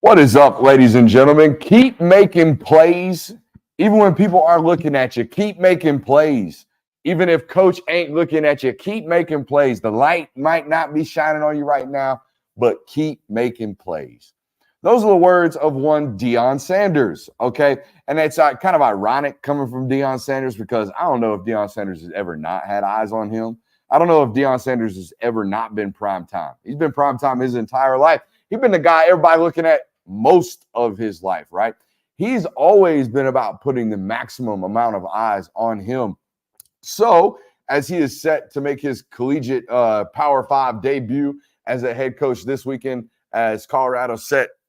What is up, ladies and gentlemen? Keep making plays. Even when people aren't looking at you, keep making plays. Even if coach ain't looking at you, keep making plays. The light might not be shining on you right now, but keep making plays. Those are the words of one Deion Sanders, okay? And it's kind of ironic coming from Deion Sanders because I don't know if Deion Sanders has ever not had eyes on him. I don't know if Deion Sanders has ever not been prime time. He's been prime time his entire life. He's been the guy everybody looking at most of his life, right? He's always been about putting the maximum amount of eyes on him. So as he is set to make his collegiate Power 5 debut as a head coach this weekend, as Colorado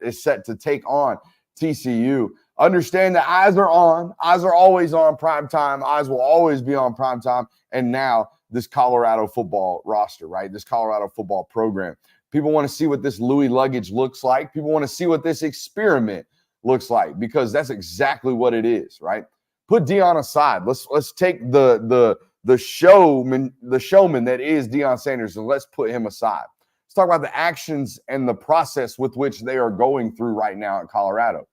is set to take on TCU, understand that eyes are on. Eyes are always on prime time. Eyes will always be on prime time. And now this Colorado football roster, right? This Colorado football program. People want to see what this Louis luggage looks like. People want to see what this experiment looks like because that's exactly what it is, right? Put Deion aside. Let's take the showman that is Deion Sanders, and let's put him aside. Let's talk about the actions and the process with which they are going through right now in Colorado.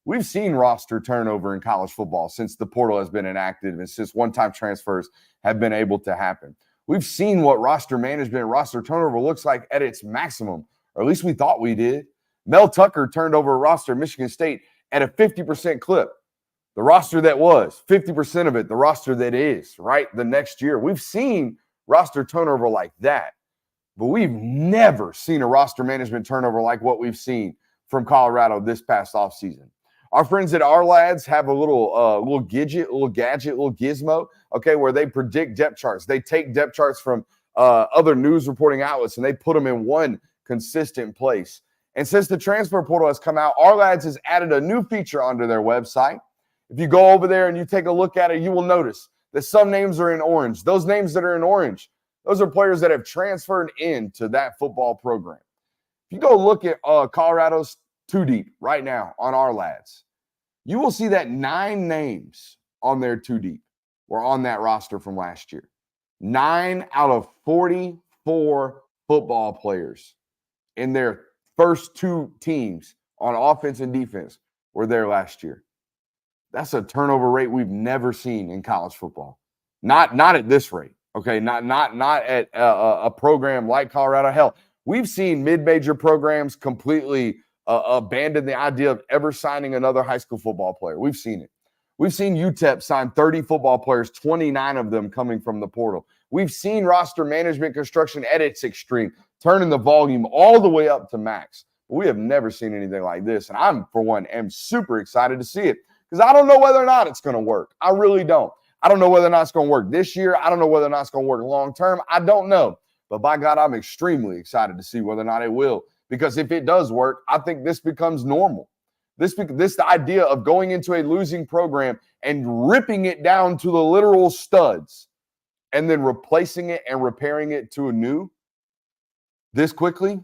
We've seen roster turnover in college football since the portal has been enacted and since one-time transfers have been able to happen. We've seen what roster management, roster turnover looks like at its maximum, or at least we thought we did. Mel Tucker turned over a roster at Michigan State at a 50% clip. The roster that was, 50% of it, the roster that is, right, the next year. We've seen roster turnover like that, but we've never seen a roster management turnover like what we've seen from Colorado this past offseason. Our friends at Our Lads have a little gadget, little gizmo, okay, where they predict depth charts. They take depth charts from other news reporting outlets and they put them in one consistent place. And since the transfer portal has come out, Our Lads has added a new feature onto their website. If you go over there and you take a look at it, you will notice that some names are in orange. Those names that are in orange, those are players that have transferred into that football program. If you go look at Colorado's Two Deep right now on Our Lads, you will see that 9 names on their Two Deep were on that roster from last year. 9 out of 44 football players in their first 2 teams on offense and defense were there last year. That's a turnover rate we've never seen in college football. Not at this rate, okay? Not at a program like Colorado. Hell, we've seen mid-major programs completely abandon the idea of ever signing another high school football player. We've seen it. We've seen UTEP sign 30 football players, 29 of them coming from the portal. We've seen roster management construction at its extreme, turning the volume all the way up to max. But we have never seen anything like this. And I'm, for one, am super excited to see it because I don't know whether or not it's going to work. I really don't. I don't know whether or not it's going to work this year. I don't know whether or not it's going to work long term. I don't know. But by God, I'm extremely excited to see whether or not it will. Because if it does work, I think this becomes normal. This the idea of going into a losing program and ripping it down to the literal studs and then replacing it and repairing it to a new this quickly,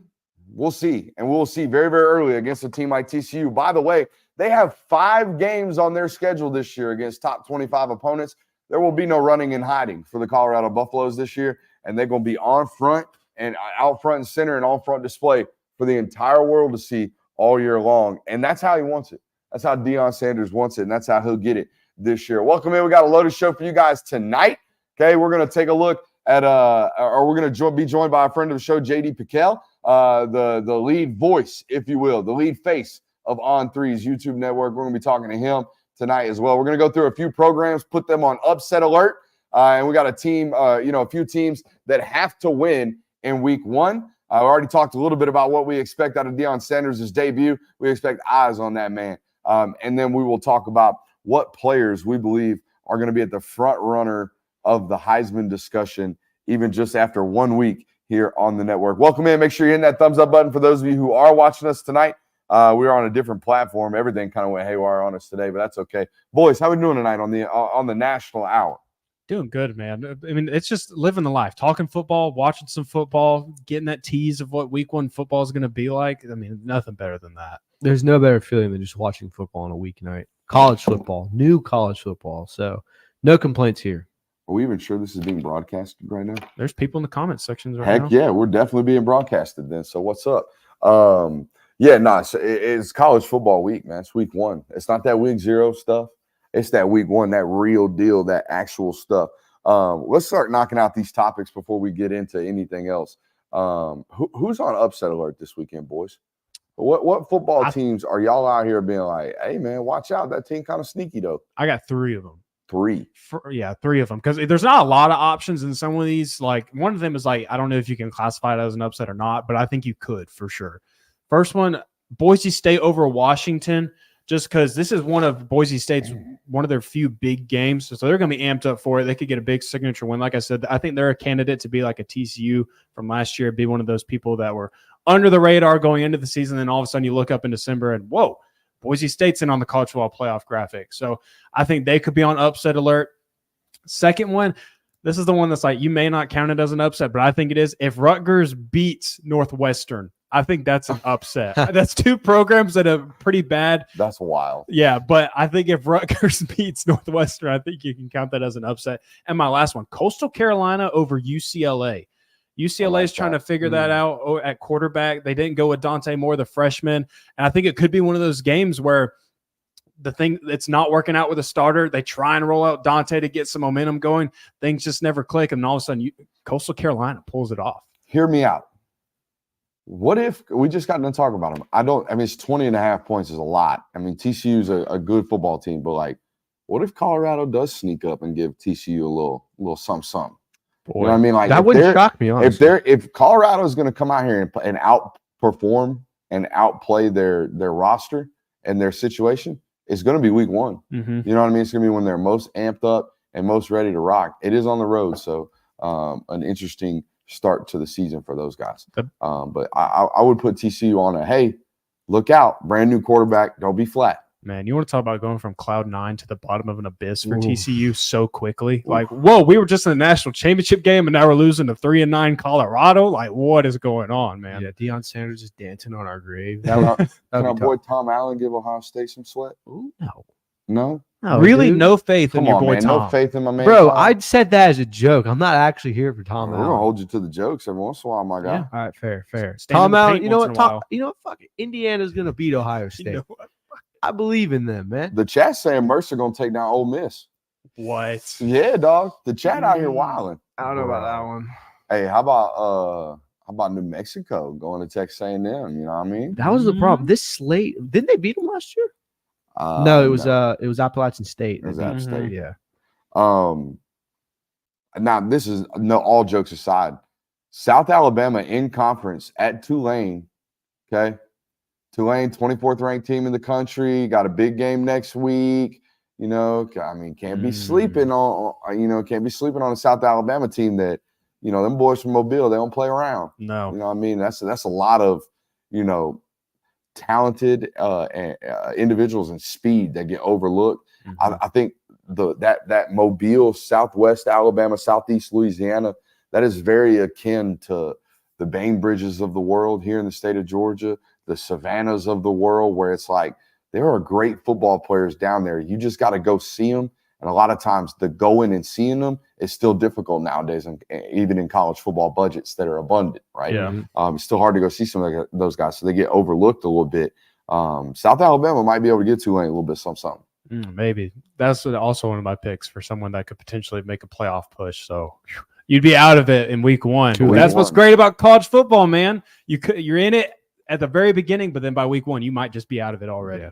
we'll see. And we'll see very, very early against a team like TCU. By the way, they have 5 games on their schedule this year against top 25 opponents. There will be no running and hiding for the Colorado Buffaloes this year, and they're going to be on front and out front and center and on front display for the entire world to see all year long. And that's how he wants it. That's how Deion Sanders wants it, and that's how he'll get it this year. Welcome in. We got a loaded show for you guys tonight. Okay, we're going to take a look at we're going to be joined by a friend of the show, PicKell, the lead voice, if you will, the lead face of On3's YouTube network. We're going to be talking to him tonight as well. We're going to go through a few programs, put them on upset alert, and we got a team, a few teams that have to win in week 1. I already talked a little bit about what we expect out of Deion Sanders' debut. We expect eyes on that man. And then we will talk about what players we believe are going to be at the front runner of the Heisman discussion, even just after 1 week here on the network. Welcome in. Make sure you're hitting that thumbs up button for those of you who are watching us tonight. We're on a different platform. Everything kind of went haywire on us today, but that's okay. Boys, how are we doing tonight on the national hour? Doing good, man. I mean, it's just living the life, talking football, watching some football, getting that tease of what week 1 football is going to be like. I mean, nothing better than that. There's no better feeling than just watching football on a weeknight. College football, new college football. So no complaints here. Are we even sure this is being broadcasted right now? There's people in the comment sections right now. Heck yeah, we're definitely being broadcasted then. So what's up? Yeah, no, it's college football week, man. It's week 1. It's not that week 0 stuff. It's that week 1, that real deal, that actual stuff. Let's start knocking out these topics before we get into anything else. Who's on upset alert this weekend, boys? What football teams are y'all out here being like, hey, man, watch out. That team kind of sneaky, though. I got 3 of them. 3? 3 of them. Because there's not a lot of options in some of these. Like, one of them is like, I don't know if you can classify it as an upset or not, but I think you could for sure. First one, Boise State over Washington, just because this is one of Boise State's one of their few big games. So they're going to be amped up for it. They could get a big signature win. Like I said, I think they're a candidate to be like a TCU from last year, be one of those people that were under the radar going into the season. Then all of a sudden you look up in December and, whoa, Boise State's in on the college football playoff graphic. So I think they could be on upset alert. Second one, this is the one that's like, you may not count it as an upset, but I think it is. If Rutgers beats Northwestern, I think that's an upset. That's 2 programs that are pretty bad. That's wild. Yeah, but I think if Rutgers beats Northwestern, I think you can count that as an upset. And my last one, Coastal Carolina over UCLA. UCLA is trying to figure that out at quarterback. They didn't go with Dante Moore, the freshman. And I think it could be one of those games where the thing that's not working out with a starter, they try and roll out Dante to get some momentum going. Things just never click. And all of a sudden, Coastal Carolina pulls it off. Hear me out. What if we just got done talking about them? I mean, it's 20.5 points is a lot. I mean, TCU is a good football team, but like, what if Colorado does sneak up and give TCU a little something? Boy, you know what I mean? Like that wouldn't shock me, honestly. If Colorado is going to come out here and outperform and outplay their roster and their situation, it's going to be week 1. Mm-hmm. You know what I mean? It's going to be when they're most amped up and most ready to rock. It is on the road, so an interesting start to the season for those guys. But I would put TCU on hey, look out, brand new quarterback, don't be flat. Man, you want to talk about going from cloud 9 to the bottom of an abyss for TCU so quickly? Like, whoa, we were just in the national championship game and now we're losing to 3-9 Colorado. Like, what is going on, man? Yeah, Deion Sanders is dancing on our grave. Can our boy Tom Allen give Ohio State some sweat? Ooh, No? No, really? dude. No faith in your boy man. Tom. No faith in my man. Bro, Tom. I said that as a joke. I'm not actually here for Tom We're Allen. gonna hold you to the jokes every once in a while, my guy. Yeah. All right, fair. Stand in Tom the Allen, paint you know once what? in a while. You know what? Fuck it. Indiana's gonna beat Ohio State. You know what? I believe in them, man. The chat's saying Mercer gonna take down Ole Miss. What? Yeah, dog. The chat out here wilding. I don't know about that one. Hey, how about New Mexico going to Texas A&M? You know what I mean? That was the problem. This slate, didn't they beat them last year? No, it was Appalachian State. It was They beat App them. State. Yeah. Now this is all jokes aside. South Alabama in conference at Tulane. Okay. Tulane, 24th ranked team in the country, got a big game next week. You know, I mean, can't be sleeping on a South Alabama team that, you know, them boys from Mobile, they don't play around. No. You know what I mean? That's a lot of, you know, talented individuals and speed that get overlooked. Mm-hmm. I think that Mobile, Southwest Alabama, Southeast Louisiana, that is very akin to the Bainbridges of the world here in the state of Georgia, the Savannahs of the world, where it's like there are great football players down there. You just got to go see them. And a lot of times the going and seeing them is still difficult nowadays, and even in college football budgets that are abundant, right? Yeah. It's still hard to go see some of those guys, so they get overlooked a little bit. South Alabama might be able to get Tulane a little bit something. Maybe. That's also one of my picks for someone that could potentially make a playoff push. So you'd be out of it in week 1. That's what's great about college football, man. You're in it at the very beginning, but then by week 1, you might just be out of it already. Yeah.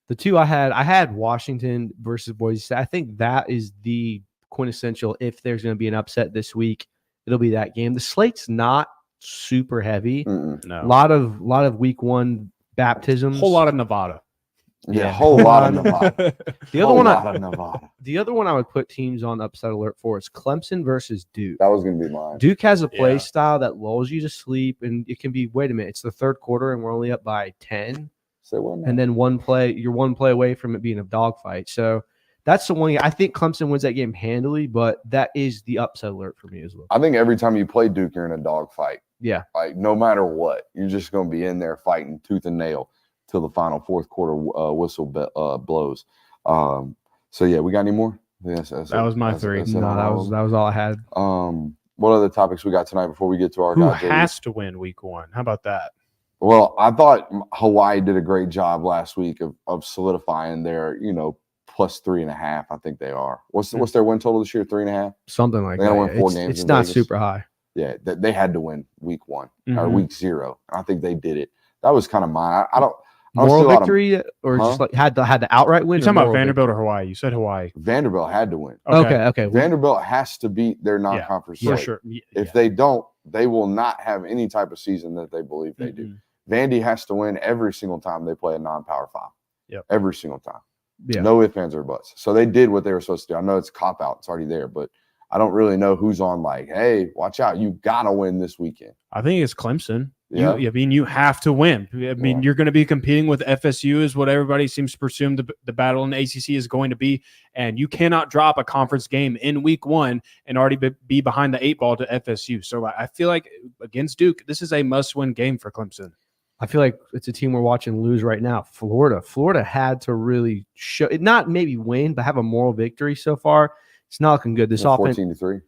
The two I had Washington versus Boise State. I think that is the quintessential. If there's going to be an upset this week, it'll be that game. The slate's not super heavy. No. A lot of week 1 baptisms. Whole lot of Nevada. Yeah, whole lot of Nevada. The other one I would put teams on upset alert for is Clemson versus Duke. That was going to be mine. Duke has a play style that lulls you to sleep, and it can be, wait a minute, it's the third quarter and we're only up by 10. And then you're one play away from it being a dogfight. So that's the one. I think Clemson wins that game handily, but that is the upset alert for me as well. I think every time you play Duke, you're in a dogfight. Yeah. Like no matter what, you're just going to be in there fighting tooth and nail till the final fourth quarter whistle blows. So yeah, we got any more? Yes, that was my 3. No, that was all I had. What other topics we got tonight before we get to our Who guy? has to win week 1? How about that? Well, I thought Hawaii did a great job last week of solidifying their, plus 3.5. I think they are. What's their win total this year? 3.5? Something like They that. gotta win 4 games It's in not Vegas. super high. Yeah, they had to win week 1 or Mhm. week 0. I think they did it. That was kind of mine. I don't see Moral a lot of- victory or just like had the outright win? You're talking or about moral Vanderbilt victory? or Hawaii? You said Hawaii. Vanderbilt had to win. Okay. Vanderbilt has to beat their non-conference For slate. sure. If they don't, they will not have any type of season that they believe they do. Vandy has to win every single time they play a non-power 5. Yep. Every single time. Yeah. No ifs, ands, or buts. So they did what they were supposed to do. I know it's a cop-out. It's already there, but I don't really know who's on like, hey, watch out. You got to win this weekend. I think it's Clemson. Yeah. I mean, you have to win. I mean, you're going to be competing with FSU is what everybody seems to presume the battle in the ACC is going to be. And you cannot drop a conference game in week 1 and already be behind the 8 ball to FSU. So I feel like against Duke, this is a must-win game for Clemson. I feel like it's a team we're watching lose right now. Florida had to really show it, not maybe win, but have a moral victory so far. It's not looking good. This offense, 14-3.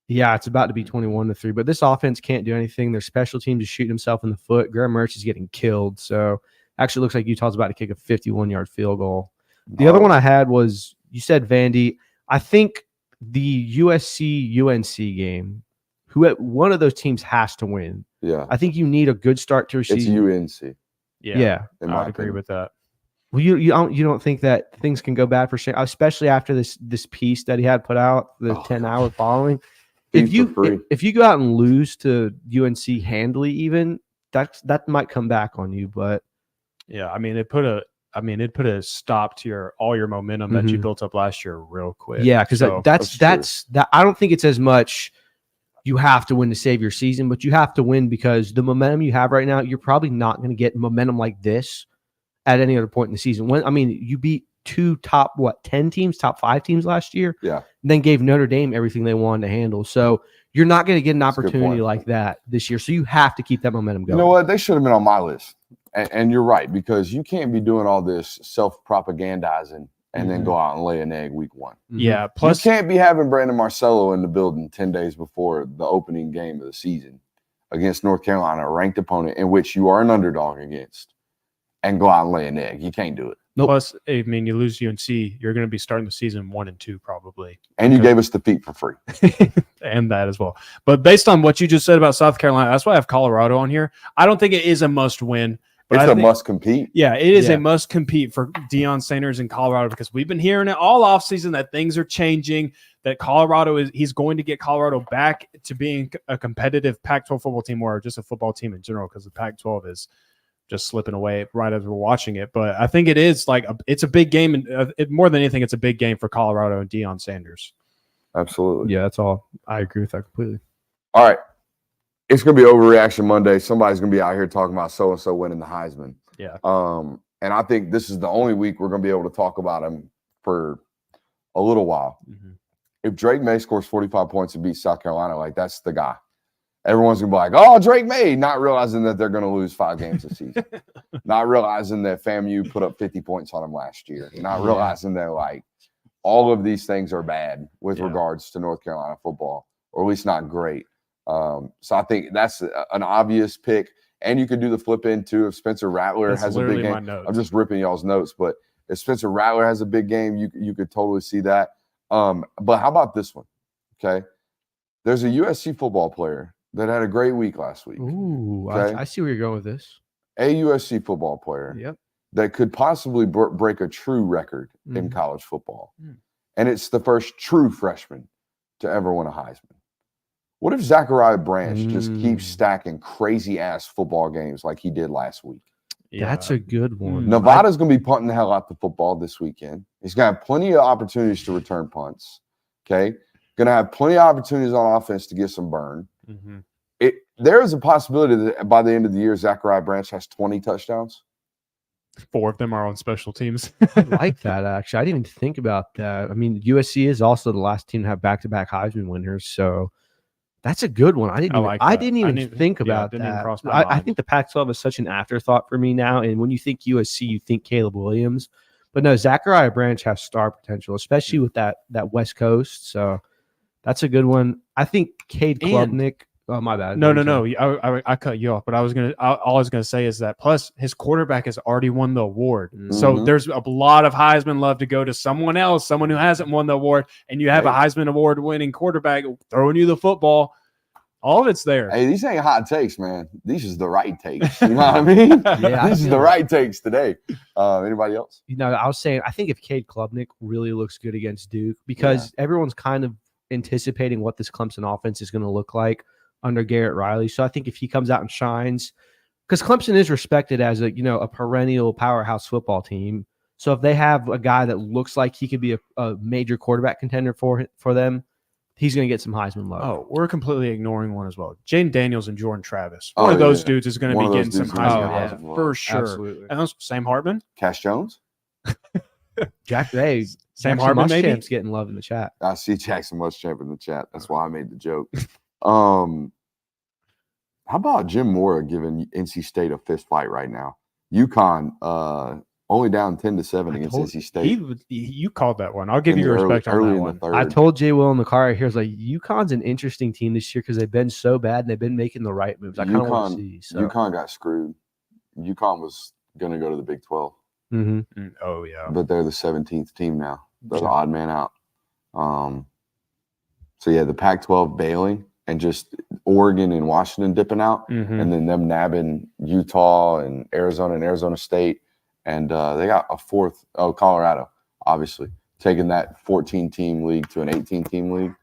yeah, it's about to be 21-3. But this offense can't do anything. Their special teams is shooting himself in the foot. Graham Mertz is getting killed. So actually, looks like Utah's about to kick a 51-yard field goal. The other one I had was you said Vandy. I think the USC UNC game. One of those teams has to win. Yeah. I think you need a good start to your It's season. UNC. Yeah. In I my would agree opinion. with that. Well, you don't think that things can go bad for Shane, especially after this piece that he had put out, the 10-hour following. If you go out and lose to UNC handily, even that might come back on you. But Yeah, I mean, it put a stop to all your momentum that you built up last year real quick. yeah, because So, that's I don't think it's as much you have to win to save your season, but you have to win because the momentum you have right now, you're probably not going to get momentum like this at any other point in the season. You beat 2 top 10 teams, top 5 teams last year. Yeah. Then gave Notre Dame everything they wanted to handle. So you're not going to get an That's a good opportunity point. like that this year. So you have to keep that momentum going. You know what? They should have been on my list. And you're right, because you can't be doing all this self-propagandizing and then go out and lay an egg week 1. yeah. Plus, you can't be having Brandon Marcello in the building 10 days before the opening game of the season against North Carolina, a ranked opponent in which you are an underdog against, and go out and lay an egg. You can't do it. plus, I mean, you lose UNC, you're going to be starting the season 1-2 probably, And you gave us the feet for free. and that as well. But based on what you just said about South Carolina, that's why I have Colorado on here. I don't think it is a must-win. But It's a must compete. Yeah, it is Yeah. a must compete for Deion Sanders in Colorado because we've been hearing it all offseason that things are changing, that he's going to get Colorado back to being a competitive Pac-12 football team or just a football team in general because the Pac-12 is just slipping away right as we're watching it. But I think it is it's a big game. And more than anything, it's a big game for Colorado and Deion Sanders. Absolutely. Yeah, that's all. I agree with that completely. All right. It's going to be Overreaction Monday. Somebody's going to be out here talking about so-and-so winning the Heisman. Yeah. And I think this is the only week we're going to be able to talk about him for a little while. Mm-hmm. If Drake May scores 45 points and beats South Carolina, that's the guy. Everyone's going to be like, oh, Drake May, not realizing that they're going to lose 5 games this season. Not realizing that FAMU put up 50 points on them last year. Not realizing that, all of these things are bad with regards to North Carolina football, or at least not great. So I think that's an obvious pick. And you could do the flip in, too, if Spencer Rattler has a big game. I'm just ripping y'all's notes. But if Spencer Rattler has a big game, you could totally see that. But how about this one? Okay. There's a USC football player that had a great week last week. Ooh, okay? I see where you're going with this. A USC football player that could possibly break a true record in college football. And it's the first true freshman to ever win a Heisman. What if Zachariah Branch just keeps stacking crazy-ass football games like he did last week? Yeah. That's a good one. Nevada's going to be punting the hell out the football this weekend. He's going to have plenty of opportunities to return punts. Okay? Going to have plenty of opportunities on offense to get some burn. Mm-hmm. There is a possibility that by the end of the year, Zachariah Branch has 20 touchdowns. 4 of them are on special teams. I like that, actually. I didn't even think about that. I mean, USC is also the last team to have back-to-back Heisman winners, so that's a good one. I didn't even think about that. Even cross my I mind. think the Pac-12 is such an afterthought for me now, and when you think USC, you think Caleb Williams. But no, Zachariah Branch has star potential, especially with that West Coast, so that's a good one. I think Cade Klubnik Oh, my bad. No. I cut you off, but all I was gonna say is that plus his quarterback has already won the award, so there's a lot of Heisman love to go to someone else, someone who hasn't won the award, and you have a Heisman Award winning quarterback throwing you the football. All of it's there. Hey, these ain't hot takes, man. These is the right takes. You know what I mean? Yeah, these is the right takes today. Anybody else? I was saying, I think if Cade Klubnik really looks good against Duke, because everyone's kind of anticipating what this Clemson offense is going to look like under Garrett Riley. So I think if he comes out and shines, because Clemson is respected as a perennial powerhouse football team. So if they have a guy that looks like he could be a major quarterback contender for them, he's going to get some Heisman love. Oh, we're completely ignoring one as well. Jaden Daniels and Jordan Travis. One of those dudes is going to be getting some Heisman love for sure. Absolutely. And Sam Hartman? Cash Jones? Sam Hartman maybe? Champ's getting love in the chat. I see Jackson Muschamp in the chat. That's why I made the joke. How about Jim Mora giving NC State a fist fight right now? UConn only down 10-7 against NC State. You called that one. I'll give you respect on that one. I told Jay Will in the car here, I was like, UConn's an interesting team this year because they've been so bad and they've been making the right moves. I kind of want to see. So. UConn got screwed. UConn was going to go to the Big 12. Mm-hmm. Oh, yeah. But they're the 17th team now. They're the odd man out. So, yeah, the Pac-12 bailing and just Oregon and Washington dipping out, and then them nabbing Utah and Arizona State. And they got a fourth, Colorado, obviously, taking that 14-team league to an 18-team league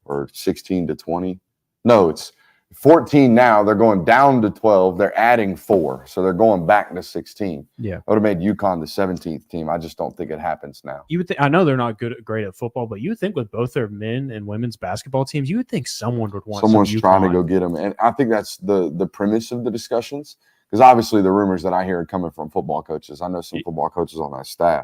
or 16 to 20. No, it's 14 now. They're going down to 12. They're adding 4. So they're going back to 16. Yeah. I would have made UConn the 17th team. I just don't think it happens now. You would think, I know they're not great at football, but you would think with both their men and women's basketball teams, you would think someone would want Someone's trying to go get them. And I think that's the premise of the discussions. Because obviously the rumors that I hear are coming from football coaches. I know some football coaches on that staff.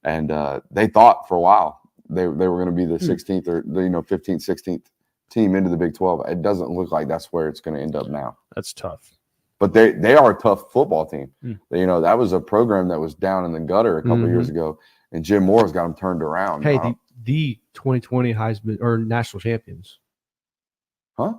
And they thought for a while they were going to be the 16th or 15th, 16th team into the Big 12. It doesn't look like that's where it's going to end up now. That's tough. But they are a tough football team. That was a program that was down in the gutter a couple of years ago, and Jim Moore's got them turned around. Hey, the 2020 Heisman or national champions. Huh?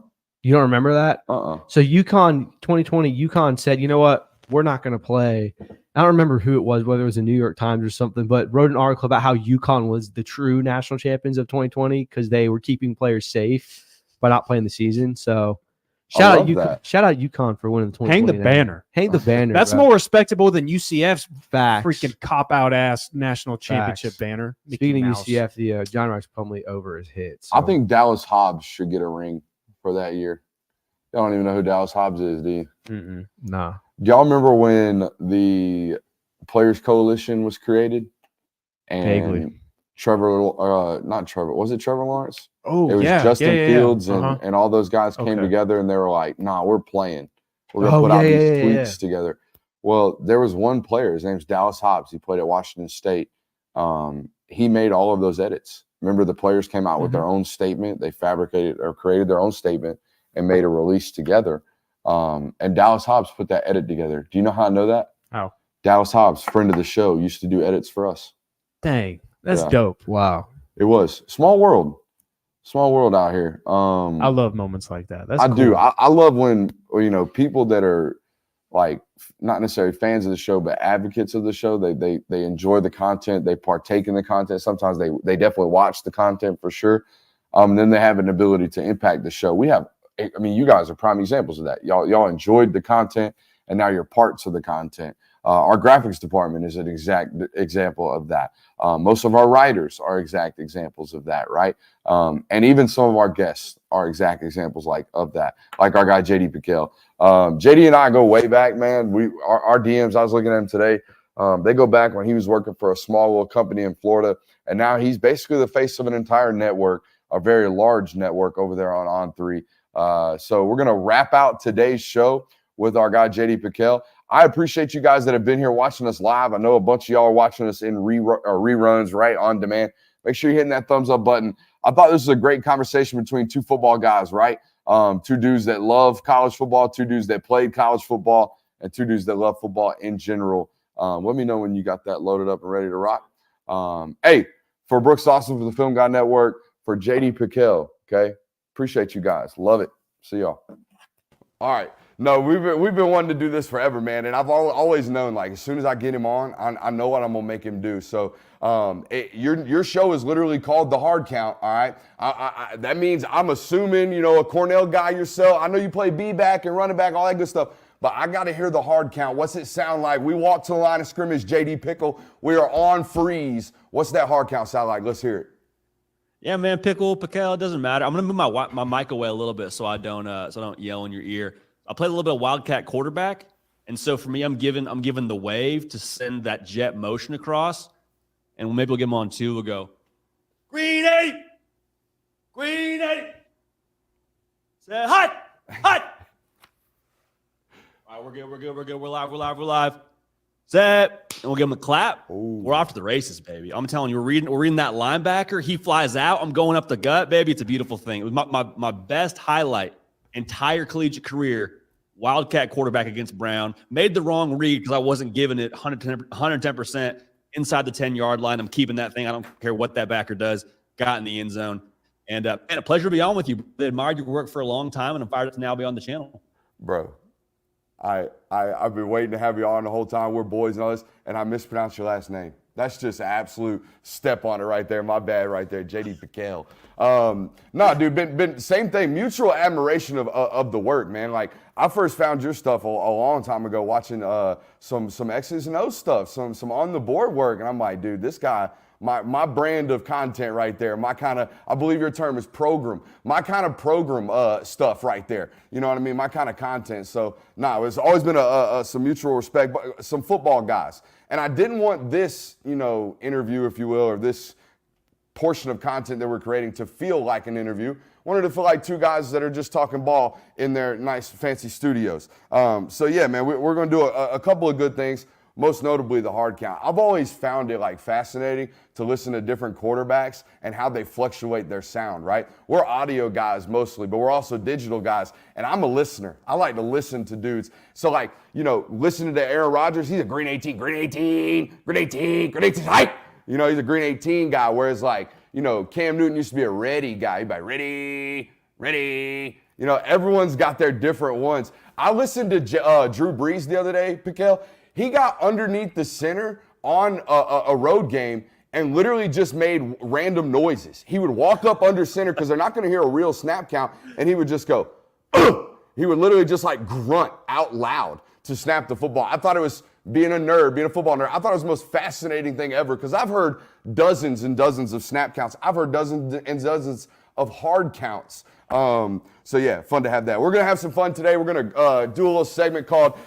You don't remember that? So UConn 2020, UConn said, you know what? We're not going to play. I don't remember who it was, whether it was the New York Times or something, but wrote an article about how UConn was the true national champions of 2020 because they were keeping players safe by not playing the season. So shout out UConn for winning the 2020. Hang the banner. Hang the banner. That's more respectable than UCF's Facts. freaking cop-out ass national championship banner. Speaking of UCF, the John Rice Plumlee over his hit. So. I think Dallas Hobbs should get a ring for that year. Y'all don't even know who Dallas Hobbs is, do you? Nah. Do y'all remember when the Players Coalition was created? And Vaguely. was it Trevor Lawrence? Oh, it was Justin Fields and all those guys came Okay. together and they were like, nah, we're playing. We're going to put out these tweets together. Well, there was one player. His name's Dallas Hobbs. He played at Washington State. He made all of those edits. Remember, the players came out with their own statement. They fabricated or created their own statement and made a release together. And Dallas Hobbs put that edit together. Do you know how I know that? How? Dallas Hobbs, friend of the show, used to do edits for us. Dang, that's dope. Wow. It was. Small world out here. I love moments like that. That's I cool. do. I love when, people that are like not necessarily fans of the show, but advocates of the show, they enjoy the content, they partake in the content. Sometimes they definitely watch the content for sure. Then they have an ability to impact the show. You guys are prime examples of that. Y'all enjoyed the content, and now you're parts of the content. Our graphics department is an exact example of that. Most of our writers are exact examples of that, right? And even some of our guests are exact examples of that, like our guy, JD PicKell. JD and I go way back, man. Our DMs, I was looking at him today. They go back when he was working for a small little company in Florida, and now he's basically the face of an entire network, a very large network over there on On3. So we're going to wrap out today's show with our guy, JD PicKell. I appreciate you guys that have been here watching us live. I know a bunch of y'all are watching us in reruns right on demand. Make sure you're hitting that thumbs up button. I thought this was a great conversation between two football guys, right? Two dudes that love college football, two dudes that played college football, and two dudes that love football in general. Let me know when you got that loaded up and ready to rock. Hey, for Brooks Dawson for the Film Guy Network, for JD PicKell, okay? Appreciate you guys. Love it. See y'all. All right. No, we've been wanting to do this forever, man. And I've always known, like, as soon as I get him on, I know what I'm gonna make him do. So your show is literally called The Hard Count. All right. That means I'm assuming, a Cornell guy yourself. I know you play B-back and running back, all that good stuff. But I got to hear the hard count. What's it sound like? We walk to the line of scrimmage, JD Pickle. We are on freeze. What's that hard count sound like? Let's hear it. Yeah, man, PicKell, it doesn't matter. I'm gonna move my mic away a little bit so I don't yell in your ear. I played a little bit of Wildcat quarterback, and so for me, I'm given the wave to send that jet motion across, and maybe we'll get them on two. We'll go, Green 8, Green 8. Say hot. All right, we're good. We're live. Set. And we'll give him a clap. Ooh. We're off to the races, baby. I'm telling you, we're reading that linebacker. He flies out. I'm going up the gut, baby. It's a beautiful thing. It was my best highlight entire collegiate career. Wildcat quarterback against Brown. Made the wrong read because I wasn't giving it 110% inside the 10-yard line. I'm keeping that thing. I don't care what that backer does. Got in the end zone. And a pleasure to be on with you. I admired your work for a long time, and I'm fired up to now be on the channel. Bro, I've been waiting to have you on the whole time. We're boys and all this, and I mispronounced your last name. That's just an absolute step on it right there. My bad right there, JD PicKell. No, dude, been same thing. Mutual admiration of the work, man. Like, I first found your stuff a long time ago watching some X's and O's stuff, some on the board work, and I'm like, dude, this guy, my brand of content right there, my kind of, I believe your term is program, my kind of program stuff right there. You know what I mean? My kind of content. So, it's always been some mutual respect, but some football guys. And I didn't want this, interview, if you will, or this portion of content that we're creating to feel like an interview. Wanted to feel like two guys that are just talking ball in their nice, fancy studios. So, yeah, man, we're going to do a couple of good things. Most notably the hard count. I've always found it fascinating to listen to different quarterbacks and how they fluctuate their sound, right? We're audio guys mostly, but we're also digital guys. And I'm a listener. I like to listen to dudes. So listening to Aaron Rodgers, he's a green 18, hype. He's a green 18 guy. Whereas Cam Newton used to be a ready guy. He'd be like, ready. Everyone's got their different ones. I listened to Drew Brees the other day, PicKell. He got underneath the center on a road game and literally just made random noises. He would walk up under center because they're not going to hear a real snap count, and he would just go, ugh! He would literally just grunt out loud to snap the football. I thought it was being a football nerd. I thought it was the most fascinating thing ever because I've heard dozens and dozens of snap counts. I've heard dozens and dozens of hard counts. So yeah, fun to have that. We're going to have some fun today. We're going to do a little segment called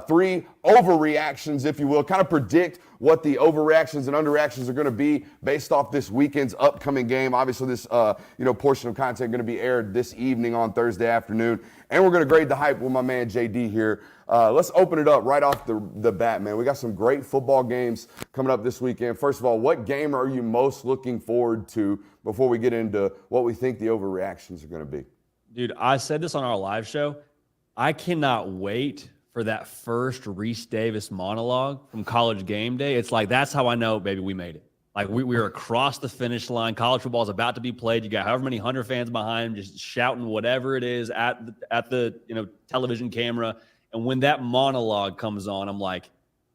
3 overreactions, if you will, kind of predict what the overreactions and underreactions are going to be based off this weekend's upcoming game. Obviously, this portion of content going to be aired this evening on Thursday afternoon. And we're going to grade the hype with my man JD here. Let's open it up right off the bat, man. We got some great football games coming up this weekend. First of all, what game are you most looking forward to before we get into what we think the overreactions are going to be? Dude, I said this on our live show. I cannot wait for that first Reese Davis monologue from College Game Day. It's that's how I know, baby, we made it. We're across the finish line. College football is about to be played. You got however many Hunter fans behind him just shouting whatever it is at the television camera. And when that monologue comes on, I'm like,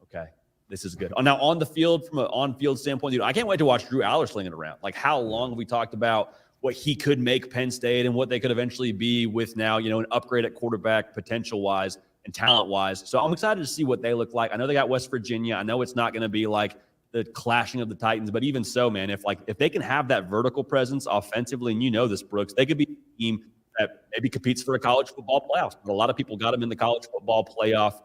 okay, this is good. Now, on the field, from an on-field standpoint, dude, I can't wait to watch Drew Aller slinging it around. How long have we talked about what he could make Penn State and what they could eventually be with now, an upgrade at quarterback potential-wise and talent-wise. So I'm excited to see what they look like. I know they got West Virginia. I know it's not going to be the clashing of the Titans, but even so, man, if they can have that vertical presence offensively, and this, Brooks, they could be a team that maybe competes for a college football playoffs. But a lot of people got them in the college football playoff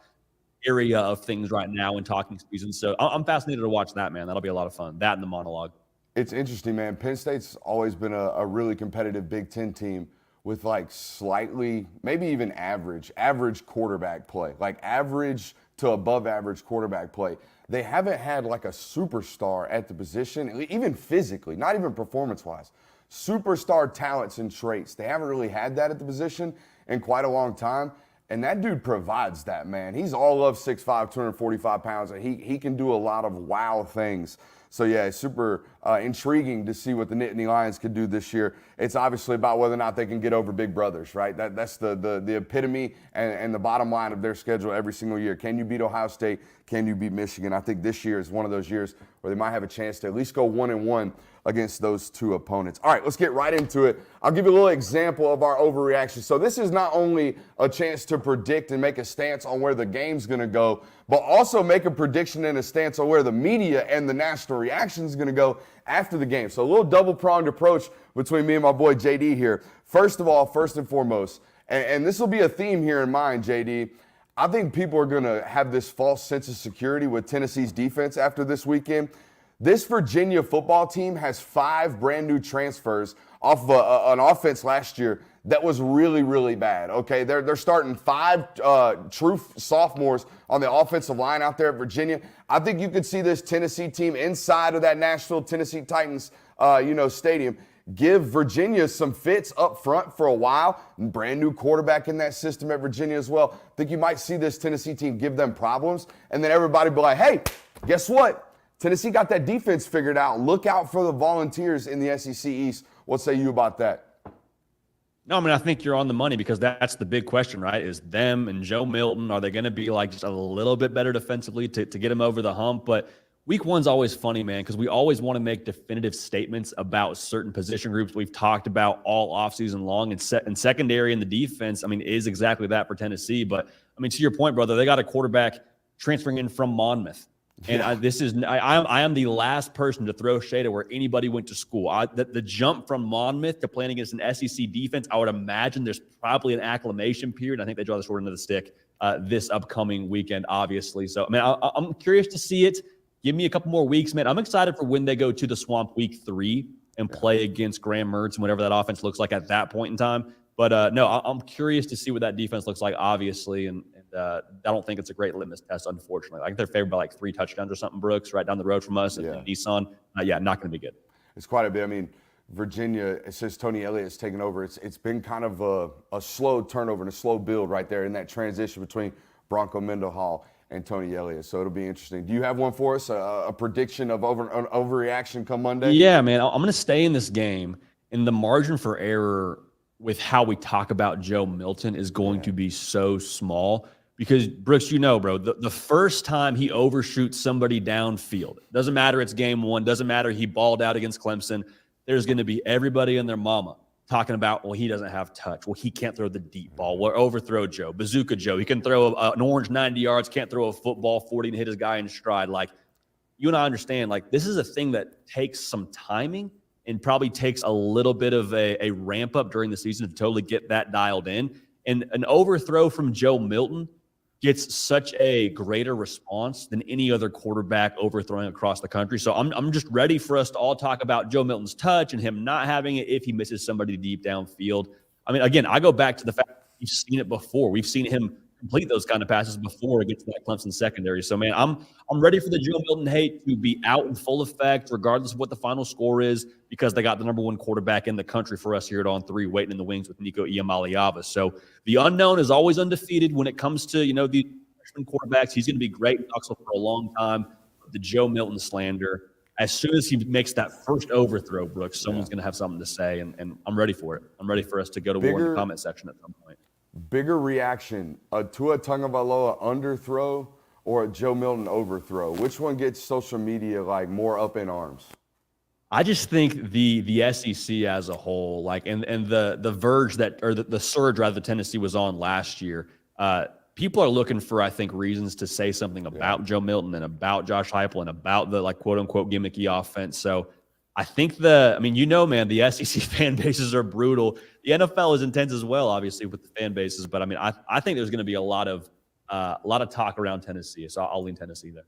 area of things right now in talking season. So I'm fascinated to watch that, man. That'll be a lot of fun. That and the monologue. It's interesting, man. Penn State's always been a really competitive Big Ten team with slightly, maybe even average quarterback play, average to above average quarterback play. They haven't had a superstar at the position, even physically, not even performance-wise. Superstar talents and traits. They haven't really had that at the position in quite a long time. And that dude provides that, man. He's all of 6'5", 245 pounds, and he can do a lot of wow things. So yeah, it's super intriguing to see what the Nittany Lions could do this year. It's obviously about whether or not they can get over Big Brothers, right? That's the epitome and the bottom line of their schedule every single year. Can you beat Ohio State? Can you beat Michigan? I think this year is one of those years where they might have a chance to at least go 1-1 against those two opponents. All right, let's get right into it. I'll give you a little example of our overreaction. So this is not only a chance to predict and make a stance on where the game's going to go, but also make a prediction and a stance on where the media and the national reaction is going to go after the game. So a little double-pronged approach between me and my boy JD here. First of all, first and foremost, and this will be a theme here in mind, JD, I think people are going to have this false sense of security with Tennessee's defense after this weekend. This Virginia football team has 5 brand new transfers off of an offense last year that was really, really bad. Okay, they're starting 5 true sophomores on the offensive line out there at Virginia. I think you could see this Tennessee team inside of that Nashville Tennessee Titans, stadium, give Virginia some fits up front for a while. Brand new quarterback in that system at Virginia as well. I think you might see this Tennessee team give them problems, and then everybody be like, hey, guess what? Tennessee got that defense figured out. Look out for the Volunteers in the SEC East. What say you about that? No, I mean, I think you're on the money because that's the big question, right? Is them and Joe Milton, are they going to be like just a little bit better defensively to get them over the hump? But week one's always funny, man, because we always want to make definitive statements about certain position groups we've talked about all offseason long. And secondary and the defense, I mean, is exactly that for Tennessee. But, I mean, to your point, brother, they got a quarterback transferring in from Monmouth. And I am the last person to throw shade at where anybody went to school. The jump from Monmouth to playing against an SEC defense, I would imagine there's probably an acclimation period. I think they draw the short end of the stick this upcoming weekend, obviously. So, I mean, I'm curious to see it. Give me a couple more weeks, man. I'm excited for when they go to the Swamp week 3 and play against Graham Mertz and whatever that offense looks like at that point in time. But, no, I'm curious to see what that defense looks like, obviously, and I don't think it's a great litmus test, unfortunately. I think they're favored by like 3 touchdowns or something, Brooks, right down the road from us in Nissan. Not going to be good. It's quite a bit. I mean, Virginia, since Tony Elliott's taken over, it's been kind of a slow turnover and a slow build right there in that transition between Bronco Mendenhall and Tony Elliott. So it'll be interesting. Do you have one for us, a prediction of an overreaction come Monday? Yeah, man. I'm going to stay in this game, and the margin for error with how we talk about Joe Milton is going to be so small. Because, Brooks, bro, the first time he overshoots somebody downfield, doesn't matter it's game 1, doesn't matter he balled out against Clemson, there's going to be everybody and their mama talking about, well, he doesn't have touch. Well, he can't throw the deep ball. Well, overthrow Joe, bazooka Joe. He can throw an orange 90 yards, can't throw a football 40 and hit his guy in stride. Like, you and I understand, like, this is a thing that takes some timing and probably takes a little bit of a ramp up during the season to totally get that dialed in. And an overthrow from Joe Milton gets such a greater response than any other quarterback overthrowing across the country. So I'm just ready for us to all talk about Joe Milton's touch and him not having it if he misses somebody deep downfield. I mean, again, I go back to the fact that we've seen it before. We've seen him complete those kind of passes before against that Clemson secondary. So, man, I'm ready for the Joe Milton hate to be out in full effect, regardless of what the final score is, because they got the number 1 quarterback in the country for us here at On 3, waiting in the wings with Nico Iamaleava. So the unknown is always undefeated when it comes to, these freshman quarterbacks. He's going to be great in Knoxville for a long time. The Joe Milton slander, as soon as he makes that first overthrow, Brooks, someone's going to have something to say, and I'm ready for it. I'm ready for us to go to war in the comment section at some point. Bigger reaction, a Tua Tagovailoa underthrow or a Joe Milton overthrow? Which one gets social media like more up in arms? I just think the SEC as a whole, like, and the verge that, or the surge rather, Tennessee was on last year. People are looking for, I think, reasons to say something about Joe Milton and about Josh Heupel and about the, like, quote unquote gimmicky offense. So I think man, the SEC fan bases are brutal. The NFL is intense as well, obviously, with the fan bases. But I mean, I think there's going to be a lot of talk around Tennessee. So I'll lean Tennessee there.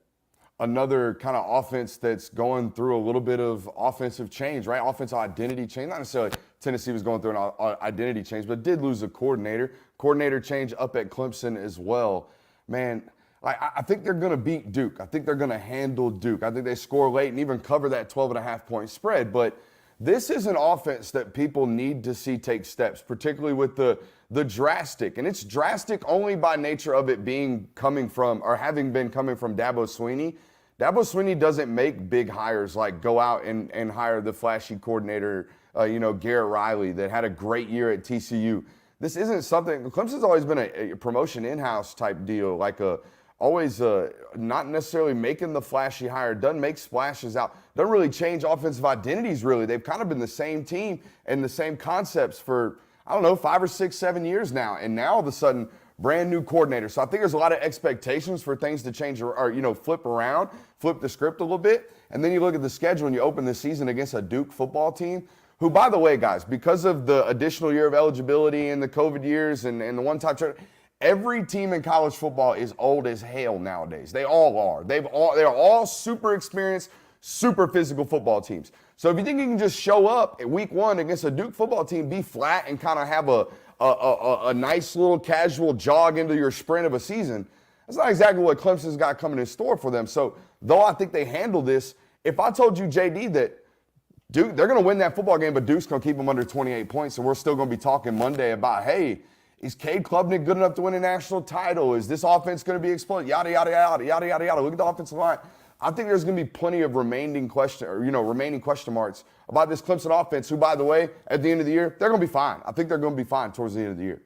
Another kind of offense that's going through a little bit of offensive change, right? Offensive identity change. Not necessarily Tennessee was going through an identity change, but did lose a coordinator change up at Clemson as well. Man, I think they're going to beat Duke. I think they're going to handle Duke. I think they score late and even cover that 12.5-point spread. But this is an offense that people need to see take steps, particularly with the drastic. And it's drastic only by nature of it having been coming from Dabo Swinney. Dabo Swinney doesn't make big hires like go out and hire the flashy coordinator, Garrett Riley that had a great year at TCU. This isn't something, Clemson's always been a promotion in-house type deal, like always not necessarily making the flashy hire, doesn't make splashes out, doesn't really change offensive identities really. They've kind of been the same team and the same concepts for, 5 or 6, 7 years now. And now all of a sudden, brand new coordinator. So I think there's a lot of expectations for things to change or flip around, flip the script a little bit. And then you look at the schedule and you open the season against a Duke football team who, by the way, guys, because of the additional year of eligibility and the COVID years and the one-time trade, every team in college football is old as hell nowadays. They all are. They're all super experienced, super physical football teams. So if you think you can just show up at week 1 against a Duke football team, be flat and kind of have a nice little casual jog into your sprint of a season, that's not exactly what Clemson's got coming in store for them. So though I think they handle this, if I told you, JD, that Duke, they're going to win that football game, but Duke's going to keep them under 28 points, and we're still going to be talking Monday about, hey, is Cade Klubnik good enough to win a national title? Is this offense going to be exploded? Yada, yada, yada, yada, yada, yada. Look at the offensive line. I think there's going to be plenty of remaining question marks about this Clemson offense, who, by the way, at the end of the year, they're going to be fine. I think they're going to be fine towards the end of the year.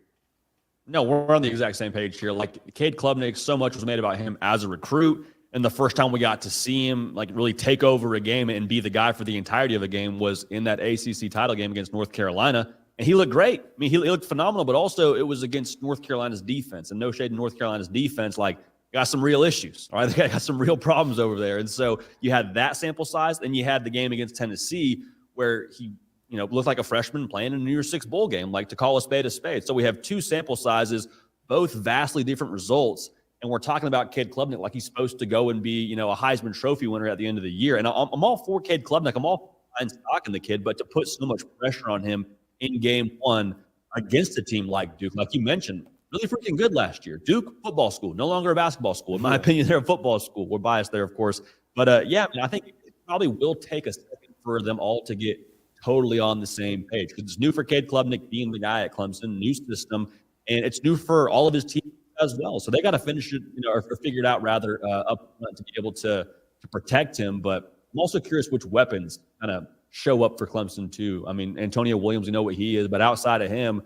No, we're on the exact same page here. Like, Cade Klubnik, so much was made about him as a recruit. And the first time we got to see him like really take over a game and be the guy for the entirety of a game was in that ACC title game against North Carolina. And he looked great. I mean, he looked phenomenal, but also it was against North Carolina's defense. And no shade to North Carolina's defense, like, got some real issues. All right, they got some real problems over there. And so you had that sample size. Then you had the game against Tennessee where he, looked like a freshman playing in a New Year's Six bowl game, like to call a spade a spade. So we have 2 sample sizes, both vastly different results. And we're talking about Cade Klubnik like he's supposed to go and be, a Heisman Trophy winner at the end of the year. And I'm all for Cade Klubnik. I'm all fine stocking the kid, but to put so much pressure on him in game 1 against a team like Duke, like you mentioned, really freaking good last year. Duke, football school, no longer a basketball school. In my opinion, they're a football school. We're biased there, of course. But, I think it probably will take a second for them all to get totally on the same page. Because it's new for Cade Klubnik being the guy at Clemson, new system, and it's new for all of his team as well. So they got to finish it, or figure it out rather up front to be able to protect him. But I'm also curious which weapons kind of show up for Clemson too. I mean, Antonio Williams, we know what he is, but outside of him,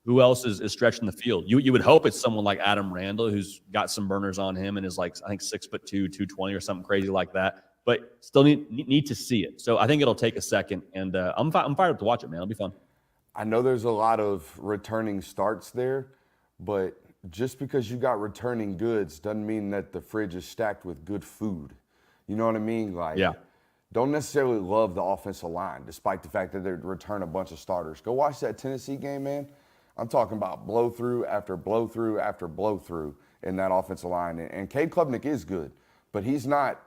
who else is stretching the field? You would hope it's someone like Adam Randall, who's got some burners on him and is like, I think 6'2", 220 or something crazy like that. But still need to see it. So I think it'll take a second, and I'm fired up to watch it, man. It'll be fun. I know there's a lot of returning starts there, but just because you got returning goods doesn't mean that the fridge is stacked with good food. You know what I mean? Like, yeah. Don't necessarily love the offensive line, despite the fact that they return a bunch of starters. Go watch that Tennessee game, man. I'm talking about blow through after blow through after blow through in that offensive line. And Cade Klubnik is good, but he's not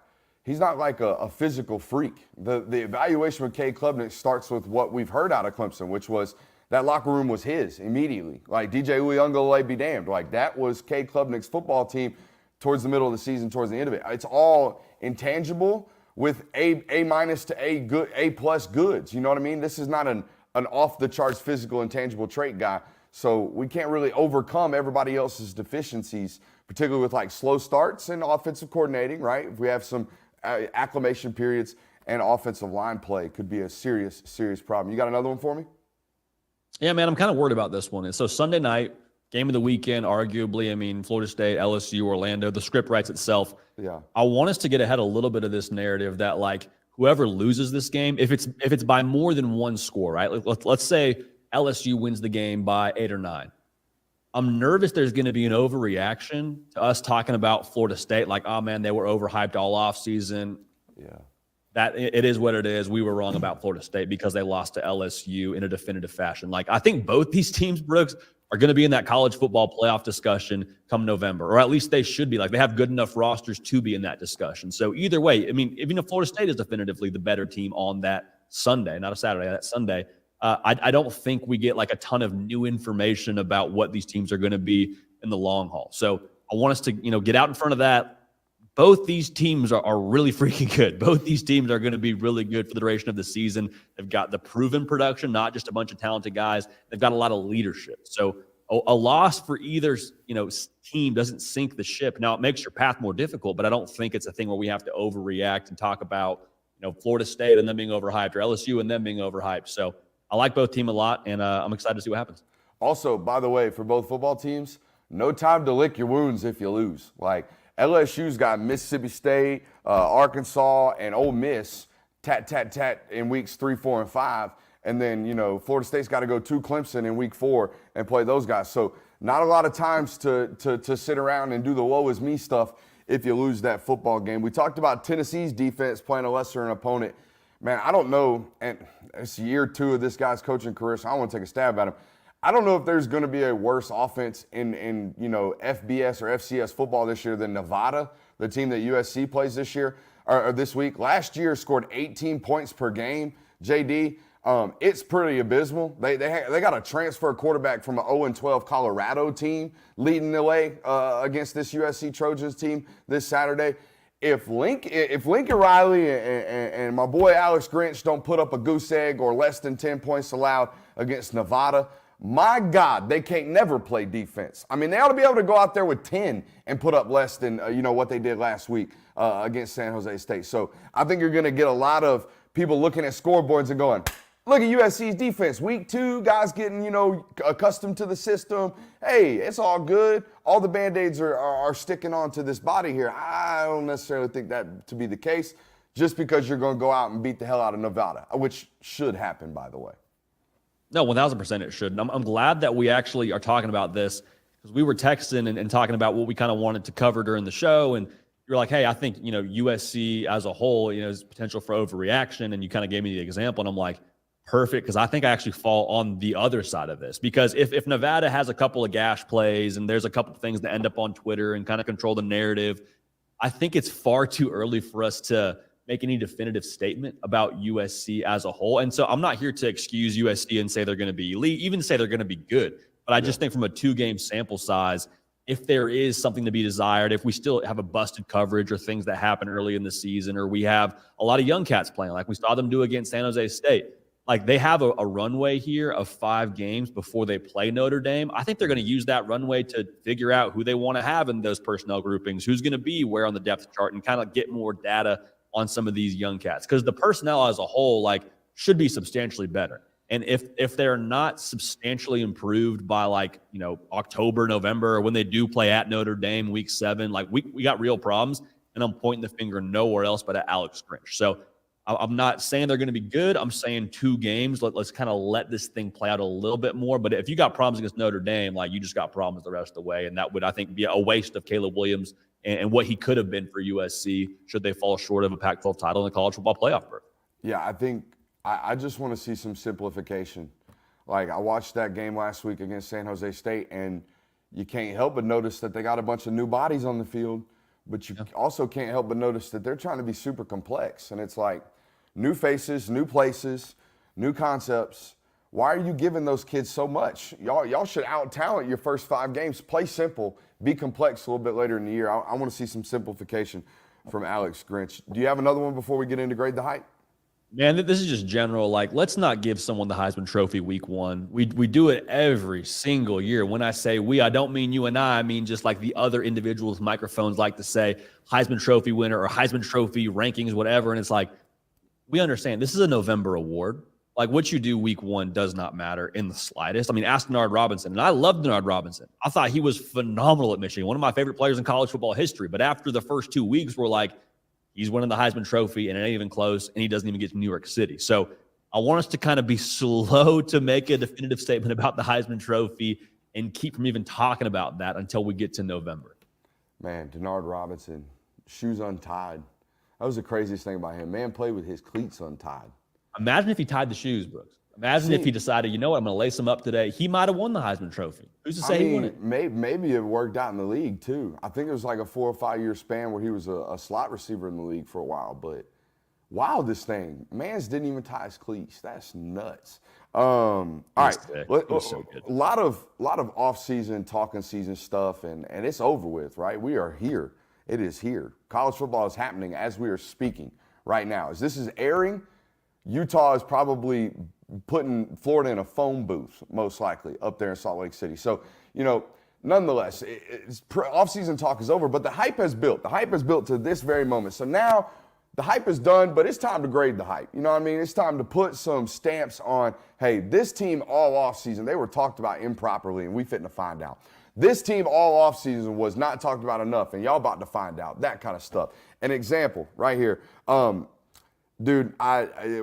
like a physical freak. The evaluation with Cade Klubnik starts with what we've heard out of Clemson, which was that locker room was his immediately. Like DJ Uyunglele be damned. Like that was Cade Klubnik's football team towards the middle of the season, towards the end of it. It's all intangible with A minus to A plus goods. You know what I mean? This is not an off the charts physical intangible trait guy. So we can't really overcome everybody else's deficiencies, particularly with like slow starts and offensive coordinating, right? If we have some acclimation periods and offensive line play, could be a serious, serious problem. You got another one for me? Yeah, man, I'm kind of worried about this one. And so Sunday night, game of the weekend, arguably, I mean, Florida State, LSU, Orlando, the script writes itself. Yeah. I want us to get ahead a little bit of this narrative that like whoever loses this game, if it's by more than one score, right? Let's say LSU wins the game by 8 or 9. I'm nervous there's going to be an overreaction to us talking about Florida State, like, oh man, they were overhyped all offseason. Yeah. That it is what it is. We were wrong about Florida State because they lost to LSU in a definitive fashion. Like, I think both these teams, Brooks, are going to be in that college football playoff discussion come November, or at least they should be. Like, they have good enough rosters to be in that discussion. So either way, I mean, even if Florida State is definitively the better team on that Sunday, not a Saturday, that Sunday, I don't think we get like a ton of new information about what these teams are going to be in the long haul. So I want us to, get out in front of that. Both these teams are really freaking good. Both these teams are going to be really good for the duration of the season. They've got the proven production, not just a bunch of talented guys. They've got a lot of leadership. So a loss for either, team doesn't sink the ship. Now, it makes your path more difficult, but I don't think it's a thing where we have to overreact and talk about, Florida State and them being overhyped, or LSU and them being overhyped. So I like both teams a lot, and I'm excited to see what happens. Also, by the way, for both football teams, no time to lick your wounds if you lose. Like, LSU's got Mississippi State, Arkansas, and Ole Miss tat in weeks 3, 4, and 5. And then, Florida State's got to go to Clemson in week 4 and play those guys. So not a lot of times to sit around and do the woe is me stuff if you lose that football game. We talked about Tennessee's defense playing a lesser opponent. Man, I don't know, and it's year 2 of this guy's coaching career, so I don't want to take a stab at him. I don't know if there's going to be a worse offense in FBS or FCS football this year than Nevada, the team that USC plays this year or this week. Last year scored 18 points per game. JD, it's pretty abysmal. They got a transfer quarterback from an 0-12 Colorado team leading the way against this USC Trojans team this Saturday. If Lincoln Riley and my boy Alex Grinch don't put up a goose egg or less than 10 points allowed against Nevada, my God, they can't never play defense. I mean, they ought to be able to go out there with 10 and put up less than, what they did last week against San Jose State. So I think you're going to get a lot of people looking at scoreboards and going, look at USC's defense. Week 2, guys getting, accustomed to the system. Hey, it's all good. All the Band-Aids are sticking on to this body here. I don't necessarily think that to be the case just because you're going to go out and beat the hell out of Nevada, which should happen, by the way. No, 1,000% it should. And I'm glad that we actually are talking about this, because we were texting and talking about what we kind of wanted to cover during the show. And you're like, hey, I think, USC as a whole, is potential for overreaction. And you kind of gave me the example. And I'm like, perfect, because I think I actually fall on the other side of this. Because if Nevada has a couple of gash plays and there's a couple of things that end up on Twitter and kind of control the narrative, I think it's far too early for us to make any definitive statement about USC as a whole. And so I'm not here to excuse USC and say they're going to be elite, even say they're going to be good. But I just think from a 2-game sample size, if there is something to be desired, if we still have a busted coverage or things that happen early in the season, or we have a lot of young cats playing like we saw them do against San Jose State, like they have a runway here of 5 games before they play Notre Dame. I think they're going to use that runway to figure out who they want to have in those personnel groupings, who's going to be where on the depth chart, and kind of get more data on some of these young cats, because the personnel as a whole should be substantially better. And if they're not substantially improved by October, November, or when they do play at Notre Dame week 7, we got real problems. And I'm pointing the finger nowhere else but at Alex Grinch. So I'm not saying they're going to be good. I'm saying 2 games. Let's kind of let this thing play out a little bit more. But if you got problems against Notre Dame, you just got problems the rest of the way. And that would, I think, be a waste of Caleb Williams and what he could have been for USC should they fall short of a Pac-12 title in the college football playoff berth. Yeah, I think I just want to see some simplification. I watched that game last week against San Jose State, and you can't help but notice that they got a bunch of new bodies on the field, but you also can't help but notice that they're trying to be super complex. And it's new faces, new places, new concepts. Why are you giving those kids so much? Y'all should out-talent your first 5 games. Play simple, be complex a little bit later in the year. I want to see some simplification from Alex Grinch. Do you have another one before we get into grade the hype? Man, this is just general. Let's not give someone the Heisman Trophy week 1. We do it every single year. When I say we, I don't mean you and I mean just the other individuals with microphones like to say Heisman Trophy winner or Heisman Trophy rankings, whatever. And it's we understand this is a November award. What you do week 1 does not matter in the slightest. I mean, ask Denard Robinson. And I loved Denard Robinson. I thought he was phenomenal at Michigan, one of my favorite players in college football history. But after the first 2 weeks, we're he's winning the Heisman Trophy, and it ain't even close, and he doesn't even get to New York City. So I want us to kind of be slow to make a definitive statement about the Heisman Trophy and keep from even talking about that until we get to November. Man, Denard Robinson, shoes untied. That was the craziest thing about him. Man played with his cleats untied. Imagine if he tied the shoes, Brooks. Imagine if he decided, I'm going to lace them up today. He might have won the Heisman Trophy. Who's to say he won it? Maybe it worked out in the league, too. I think it was a 4 or 5 year span where he was a slot receiver in the league for a while. But wildest thing, Mans didn't even tie his cleats. That's nuts. All right, a lot of off-season, talking season stuff, and it's over with, right? We are here. It is here. College football is happening as we are speaking right now. As this is airing, Utah is probably putting Florida in a phone booth, most likely, up there in Salt Lake City. So nonetheless, offseason talk is over, but the hype has built. The hype has built to this very moment. So now the hype is done, but it's time to grade the hype. You know what I mean? It's time to put some stamps on, hey, this team all offseason, they were talked about improperly, and we fitting to find out. This team all offseason was not talked about enough, and y'all about to find out, that kind of stuff. An example right here. Dude,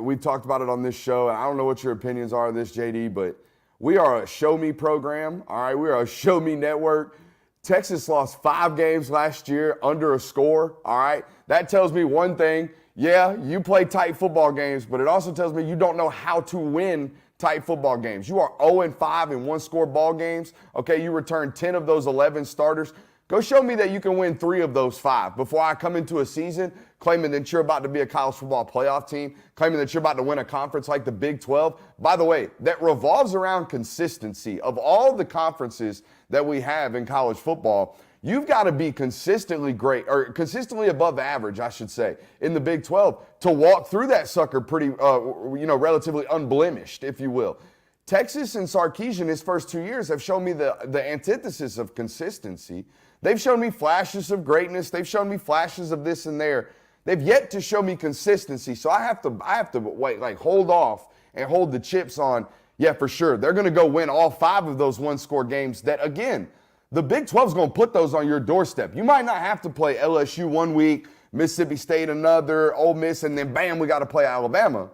we've talked about it on this show, and I don't know what your opinions are of this, JD, but we are a show me program, all right? We are a show me network. Texas lost 5 games last year under a score, all right? That tells me one thing. Yeah, you play tight football games, but it also tells me you don't know how to win tight football games. You are 0-5 in one-score ball games, okay? You return 10 of those 11 starters. Go show me that you can win 3 of those 5 before I come into a season claiming that you're about to be a college football playoff team, claiming that you're about to win a conference like the Big 12. By the way, that revolves around consistency. Of all the conferences that we have in college football, you've got to be consistently great, or consistently above average, I should say, in the Big 12 to walk through that sucker pretty, relatively unblemished, if you will. Texas and Sarkisian, his first 2 years, have shown me the antithesis of consistency. They've shown me flashes of greatness. They've shown me flashes of this and there. They've yet to show me consistency. So I have to wait, hold off and hold the chips on. Yeah, for sure. They're going to go win all 5 of those one-score games that, again, the Big 12 is going to put those on your doorstep. You might not have to play LSU one week, Mississippi State another, Ole Miss, and then bam, we got to play Alabama.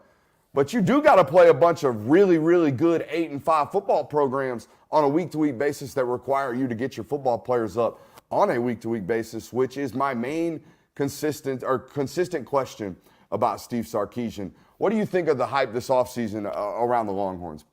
But you do got to play a bunch of really, really good 8-5 football programs on a week-to-week basis that require you to get your football players up on a week-to-week basis, which is my main consistent question about Steve Sarkisian. What do you think of the hype this offseason around the Longhorns?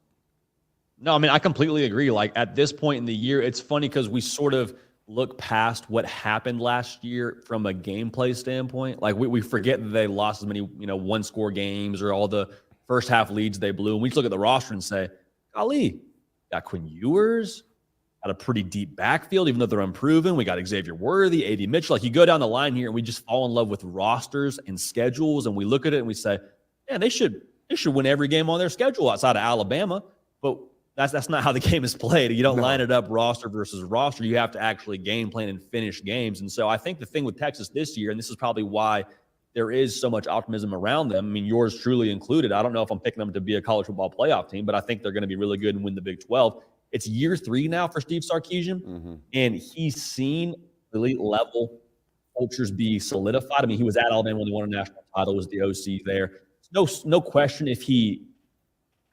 No, I mean, I completely agree. Like, at this point in the year, it's funny because we sort of look past what happened last year from a gameplay standpoint. Like, we forget that they lost as many, one-score games or all the first half leads they blew. And we just look at the roster and say, golly, got Quinn Ewers, got a pretty deep backfield, even though they're unproven. We got Xavier Worthy, A.D. Mitchell. Like, you go down the line here and we just fall in love with rosters and schedules, and we look at it and we say, yeah, they should win every game on their schedule outside of Alabama. But that's not how the game is played. You don't line it up roster versus roster. You have to actually game plan and finish games. And so I think the thing with Texas this year, and this is probably why there is so much optimism around them, I mean, yours truly included. I don't know if I'm picking them to be a college football playoff team, but I think they're going to be really good and win the Big 12. It's year 3 now for Steve Sarkisian, and he's seen elite level cultures be solidified. I mean, he was at Alabama when they won a national title, was the OC there. No question if he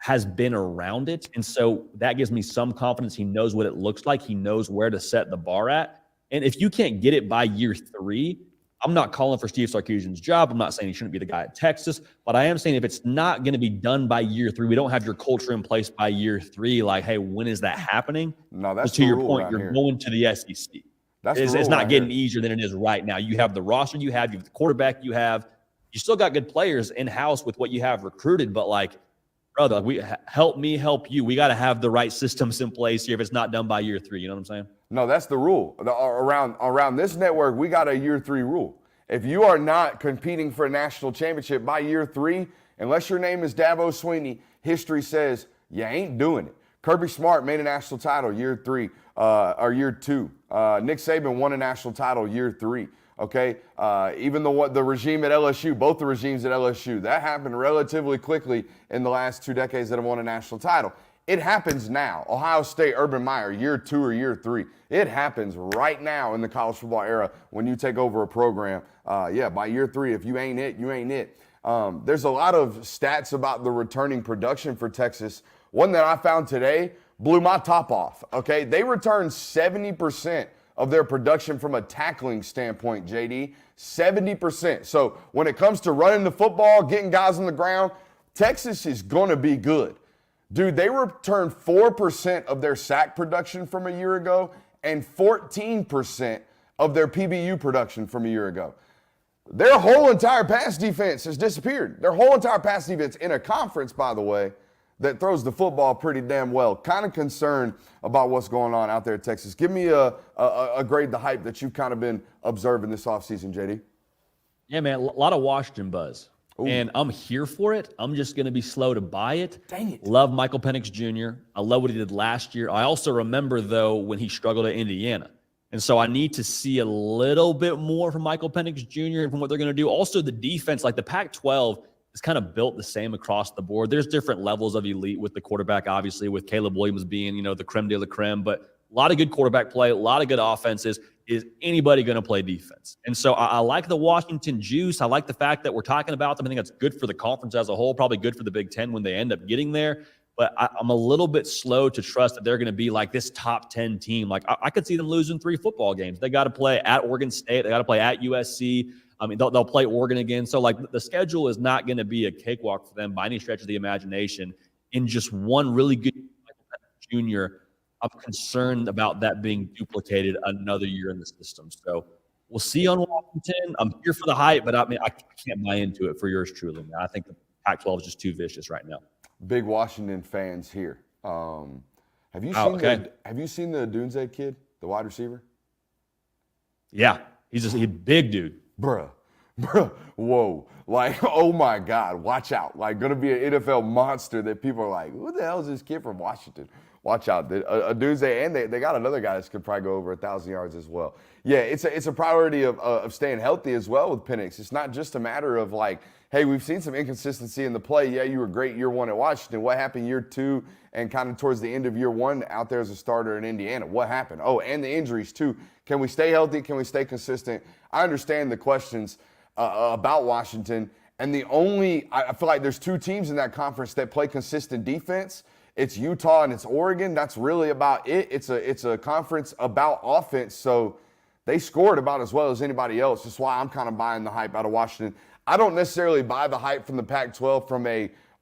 has been around it. And so that gives me some confidence. He knows what it looks like. He knows where to set the bar at. And if you can't get it by year 3, I'm not calling for Steve Sarkisian's job. I'm not saying he shouldn't be the guy at Texas, but I am saying if it's not going to be done by year 3, we don't have your culture in place by year 3. Like, hey, when is that happening? No, that's to your point. You're going to the SEC. It's not getting easier than it is right now. You have the roster you have the quarterback you have. You still got good players in house with what you have recruited, but like, brother, help me help you. We got to have the right systems in place here if it's not done by year 3. You know what I'm saying? No, that's the rule. Around this network, we got a year 3 rule. If you are not competing for a national championship by year 3, unless your name is Dabo Swinney, history says you ain't doing it. Kirby Smart made a national title year 3 or year 2. Nick Saban won a national title year 3. Okay, even the regime at LSU, both the regimes at LSU, that happened relatively quickly in the last 2 decades that have won a national title. It happens now. Ohio State, Urban Meyer, year 2 or year 3. It happens right now in the college football era when you take over a program. By year 3, if you ain't it, you ain't it. There's a lot of stats about the returning production for Texas. One that I found today blew my top off. Okay, they returned 70% of their production from a tackling standpoint, JD. 70%. So when it comes to running the football, getting guys on the ground, Texas is going to be good. Dude, they returned 4% of their sack production from a year ago and 14% of their PBU production from a year ago. Their whole entire pass defense has disappeared. Their whole entire pass defense in a conference, by the way, that throws the football pretty damn well. Kind of concerned about what's going on out there in Texas. Give me a grade the hype that you've kind of been observing this offseason, JD. Yeah, man, a lot of Washington buzz. And I'm here for it. I'm just going to be slow to buy it. Dang it. Love Michael Penix Jr. I love what he did last year. I also remember, though, when he struggled at Indiana. And so I need to see a little bit more from Michael Penix Jr. and from what they're going to do. Also, the defense, like the Pac-12 is kind of built the same across the board. There's different levels of elite with the quarterback, obviously, with Caleb Williams being, the creme de la creme. But a lot of good quarterback play, a lot of good offenses. Is anybody going to play defense? And so I like the Washington juice. I like the fact that we're talking about them. I think that's good for the conference as a whole, probably good for the Big Ten when they end up getting there. But I'm a little bit slow to trust that they're going to be like this top 10 team. Like I could see them losing 3 football games. They got to play at Oregon State. They got to play at USC. I mean, they'll play Oregon again. So like the schedule is not going to be a cakewalk for them by any stretch of the imagination. In just one really good junior, I'm concerned about that being duplicated another year in the system. So we'll see on Washington. I'm here for the hype, but I can't buy into it for yours truly. Man. I think the Pac-12 is just too vicious right now. Big Washington fans here. Have you seen the Dunze kid, the wide receiver? Yeah, he's a big dude. Bruh, whoa. Like, oh my God, watch out. Like, gonna be an NFL monster that people are like, who the hell is this kid from Washington? Watch out. Dunze, and they got another guy that could probably go over 1,000 yards as well. Yeah, it's a priority of staying healthy as well with Penix. It's not just a matter of like, hey, we've seen some inconsistency in the play. Yeah, you were great year 1 at Washington. What happened year 2 and kind of towards the end of year 1 out there as a starter in Indiana? What happened? Oh, and the injuries too. Can we stay healthy? Can we stay consistent? I understand the questions about Washington. And I feel like there's 2 teams in that conference that play consistent defense. It's Utah and it's Oregon. That's really about it. It's a conference about offense. So they scored about as well as anybody else. That's why I'm kind of buying the hype out of Washington. I don't necessarily buy the hype from the Pac-12 from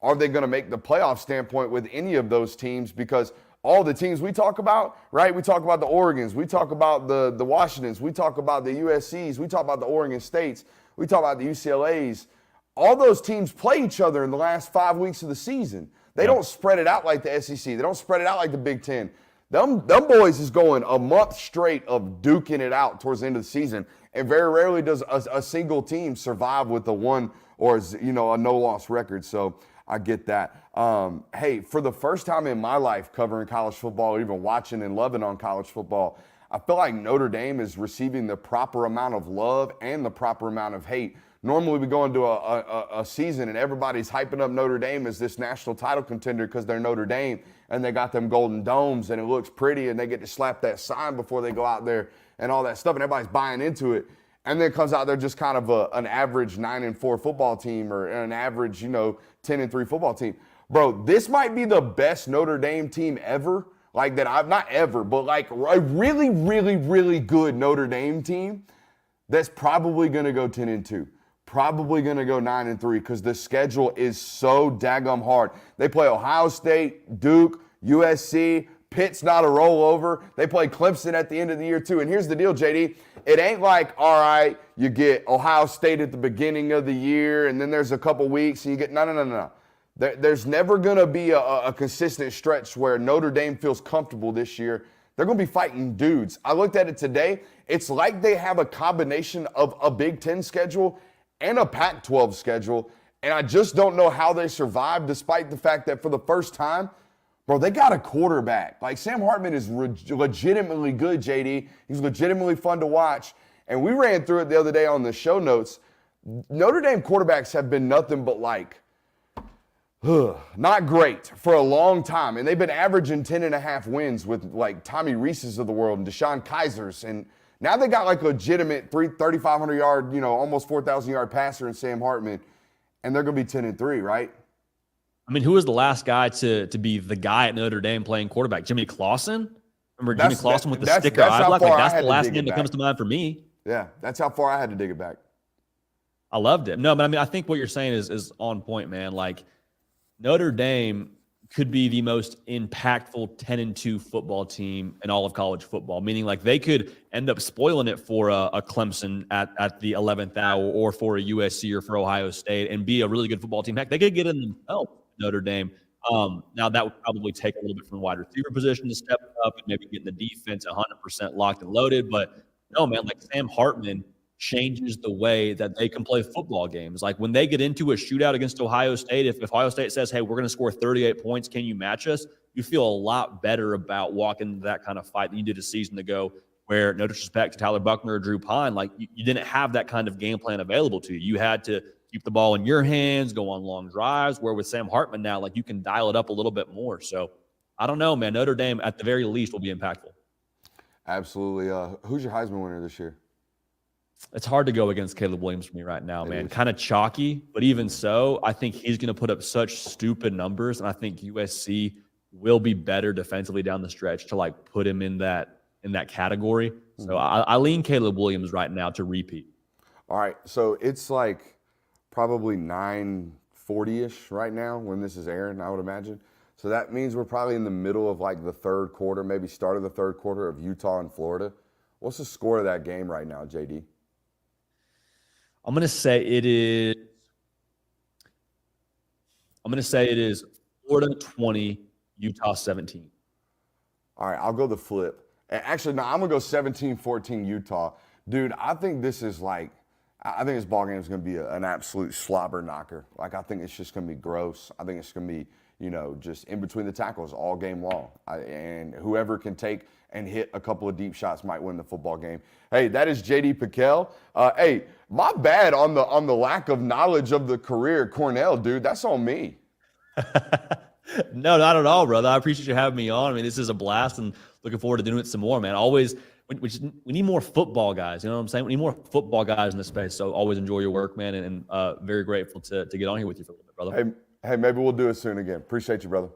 are they going to make the playoff standpoint with any of those teams, because all the teams we talk about, right? We talk about the Oregons. We talk about the Washingtons. We talk about the USCs. We talk about the Oregon States. We talk about the UCLAs. All those teams play each other in the last 5 weeks of the season. They don't spread it out like the SEC. They don't spread it out like the Big Ten. Them boys is going a month straight of duking it out towards the end of the season. And very rarely does a single team survive with a 1 or a no-loss record. So I get that. Hey, for the first time in my life covering college football, or even watching and loving on college football, I feel like Notre Dame is receiving the proper amount of love and the proper amount of hate. Normally we go into a season and everybody's hyping up Notre Dame as this national title contender because they're Notre Dame and they got them golden domes and it looks pretty and they get to slap that sign before they go out there and all that stuff, and everybody's buying into it. And then it comes out there just kind of an average 9-4 football team or an average, 10-3 football team. Bro, this might be the best Notre Dame team ever. Like that I've not ever, but like a really, really, really good Notre Dame team that's probably going to go 10-2. Probably going to go 9-3 because the schedule is so daggum hard. They play Ohio State, Duke, USC. Pitt's not a rollover. They play Clemson at the end of the year too. And here's the deal, JD. It ain't like, all right, you get Ohio State at the beginning of the year and then there's a couple weeks and you get, no. There's never going to be a consistent stretch where Notre Dame feels comfortable this year. They're going to be fighting dudes. I looked at it today. It's like they have a combination of a Big Ten schedule and a Pac-12 schedule, and I just don't know how they survive despite the fact that for the first time, bro, they got a quarterback. Like, Sam Hartman is legitimately good, JD. He's legitimately fun to watch, and we ran through it the other day on the show notes. Notre Dame quarterbacks have been nothing but like, not great for a long time, and they've been averaging 10.5 wins with like Tommy Reese's of the world and Deshaun Kaiser's, and now they got like a legitimate 3,500 yard, almost 4,000 yard passer in Sam Hartman, and they're going to be 10-3, right? I mean, who was the last guy to be the guy at Notre Dame playing quarterback? Jimmy Clausen? Remember Jimmy Clausen with the sticker eye block? Like, that's the last name that comes to mind for me. Yeah, that's how far I had to dig it back. I loved it. No, but I mean, I think what you're saying is on point, man. Like, Notre Dame could be the most impactful 10-2 football team in all of college football, meaning like they could end up spoiling it for a Clemson at the 11th hour or for a USC or for Ohio State and be a really good football team. Heck, they could get in themselves, Notre Dame. Now, that would probably take a little bit from the wide receiver position to step up and maybe getting the defense 100% locked and loaded. But no, man, like Sam Hartman changes the way that they can play football games. Like when they get into a shootout against Ohio State, if Ohio State says, hey, we're going to score 38 points, can you match us? You feel a lot better about walking into that kind of fight than you did a season ago where, no disrespect to Tyler Buckner or Drew Pine, like you didn't have that kind of game plan available to you. You had to keep the ball in your hands, go on long drives, where with Sam Hartman now, like you can dial it up a little bit more. So I don't know, man. Notre Dame, at the very least, will be impactful. Absolutely. Who's your Heisman winner this year? It's hard to go against Caleb Williams for me right now, man. Kind of chalky, but even so, I think he's going to put up such stupid numbers, and I think USC will be better defensively down the stretch to like put him in that category. So I lean Caleb Williams right now to repeat. All right, so it's like probably 9:40-ish right now when this is airing, I would imagine. So that means we're probably in the middle of like the third quarter, maybe start of the third quarter of Utah and Florida. What's the score of that game right now, JD? I'm going to say it is Florida 20, Utah 17. All right, I'll go the flip. Actually, no, I'm going to go 17-14 Utah. Dude, I think this is like, I think this ball game is going to be an absolute slobber knocker. Like, I think it's just going to be gross. I think it's going to be, just in between the tackles all game long. And whoever can take and hit a couple of deep shots might win the football game. Hey, that is JD PicKell. Hey, my bad on the lack of knowledge of the career at Cornell, dude. That's on me. No, not at all, brother. I appreciate you having me on. I mean, this is a blast and looking forward to doing it some more, man. Always, we need more football guys. You know what I'm saying? We need more football guys in this space. So always enjoy your work, man, and very grateful to get on here with you for a little bit, brother. Hey, maybe we'll do it soon again. Appreciate you, brother.